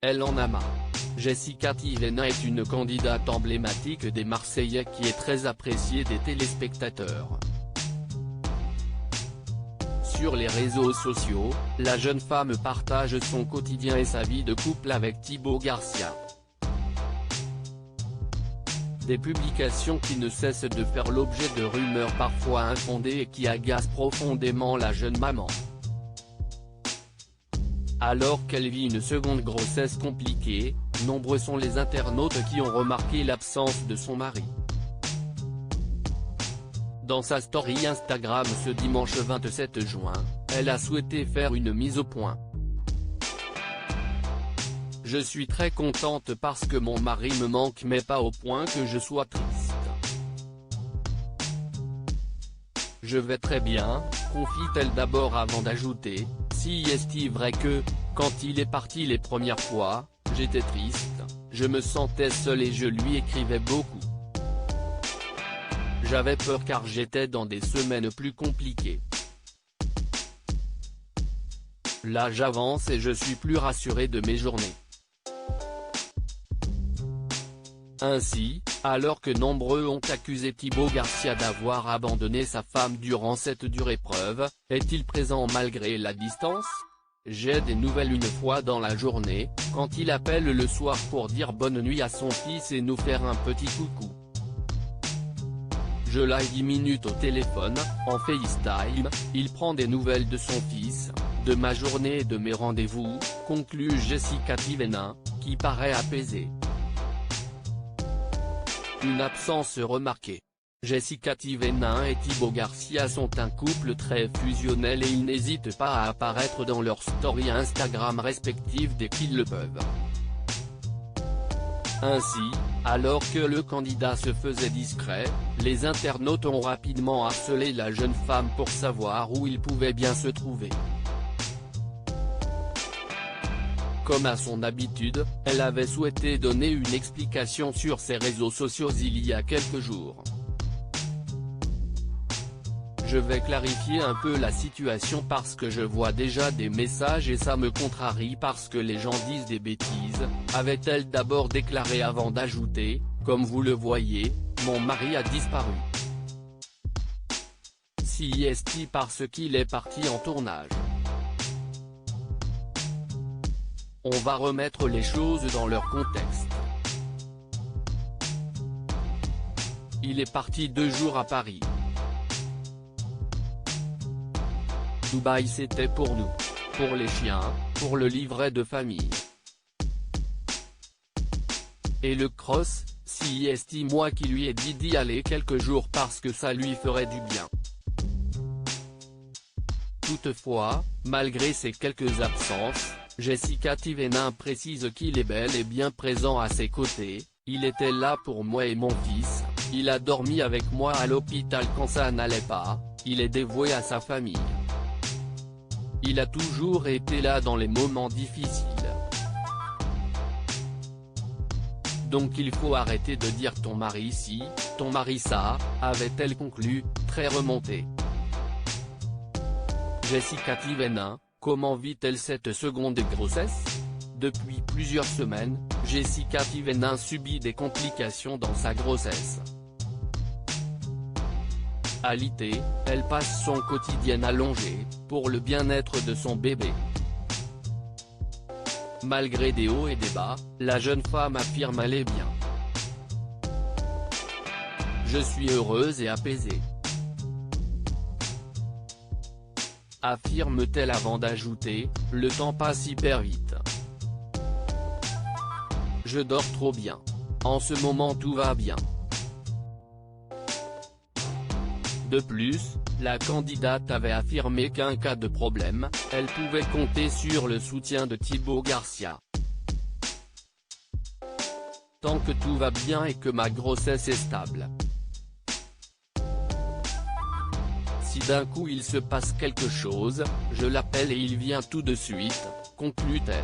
Elle en a marre. Jessica Thivennin est une candidate emblématique des Marseillais qui est très appréciée des téléspectateurs. Sur les réseaux sociaux, la jeune femme partage son quotidien et sa vie de couple avec Thibaut Garcia. Des publications qui ne cessent de faire l'objet de rumeurs parfois infondées et qui agacent profondément la jeune maman. Alors qu'elle vit une seconde grossesse compliquée, nombreux sont les internautes qui ont remarqué l'absence de son mari. Dans sa story Instagram ce dimanche 27 juin, elle a souhaité faire une mise au point. Je suis très contente parce que mon mari me manque mais pas au point que je sois triste. Je vais très bien, confie-t-elle d'abord avant d'ajouter, si est-il vrai que, quand il est parti les premières fois, j'étais triste, je me sentais seule et je lui écrivais beaucoup. J'avais peur car j'étais dans des semaines plus compliquées. Là j'avance et je suis plus rassurée de mes journées. Ainsi, alors que nombreux ont accusé Thibaut Garcia d'avoir abandonné sa femme durant cette dure épreuve, est-il présent malgré la distance? J'ai des nouvelles une fois dans la journée, quand il appelle le soir pour dire bonne nuit à son fils et nous faire un petit coucou. Je l'ai 10 minutes au téléphone, en FaceTime, il prend des nouvelles de son fils, de ma journée et de mes rendez-vous, conclut Jessica Thivennin, qui paraît apaisée. Une absence remarquée. Jessica Thivennin et Thibaut Garcia sont un couple très fusionnel et ils n'hésitent pas à apparaître dans leurs stories Instagram respectives dès qu'ils le peuvent. Ainsi, alors que le candidat se faisait discret, les internautes ont rapidement harcelé la jeune femme pour savoir où il pouvait bien se trouver. Comme à son habitude, elle avait souhaité donner une explication sur ses réseaux sociaux il y a quelques jours. Je vais clarifier un peu la situation parce que je vois déjà des messages et ça me contrarie parce que les gens disent des bêtises, avait-elle d'abord déclaré avant d'ajouter, comme vous le voyez, mon mari a disparu. Si est-il parce qu'il est parti en tournage. On va remettre les choses dans leur contexte. Il est parti 2 jours à Paris. Dubaï c'était pour nous. Pour les chiens, pour le livret de famille. Et le cross, si est-il moi qui lui ai dit d'y aller quelques jours parce que ça lui ferait du bien. Toutefois, malgré ces quelques absences, Jessica Thivennin précise qu'il est bel et bien présent à ses côtés, il était là pour moi et mon fils, il a dormi avec moi à l'hôpital quand ça n'allait pas, il est dévoué à sa famille. Il a toujours été là dans les moments difficiles. Donc il faut arrêter de dire ton mari ci, ton mari ça, avait-elle conclu, très remontée. Jessica Thivennin, comment vit-elle cette seconde grossesse? Depuis plusieurs semaines, Jessica Thivennin subit des complications dans sa grossesse. Alitée, elle passe son quotidien allongé, pour le bien-être de son bébé. Malgré des hauts et des bas, la jeune femme affirme aller bien. Je suis heureuse et apaisée. Affirme-t-elle avant d'ajouter, le temps passe hyper vite. Je dors trop bien. En ce moment tout va bien. De plus, la candidate avait affirmé qu'en cas de problème, elle pouvait compter sur le soutien de Thibaut Garcia. Tant que tout va bien et que ma grossesse est stable. Si d'un coup il se passe quelque chose, je l'appelle et il vient tout de suite, conclut-elle.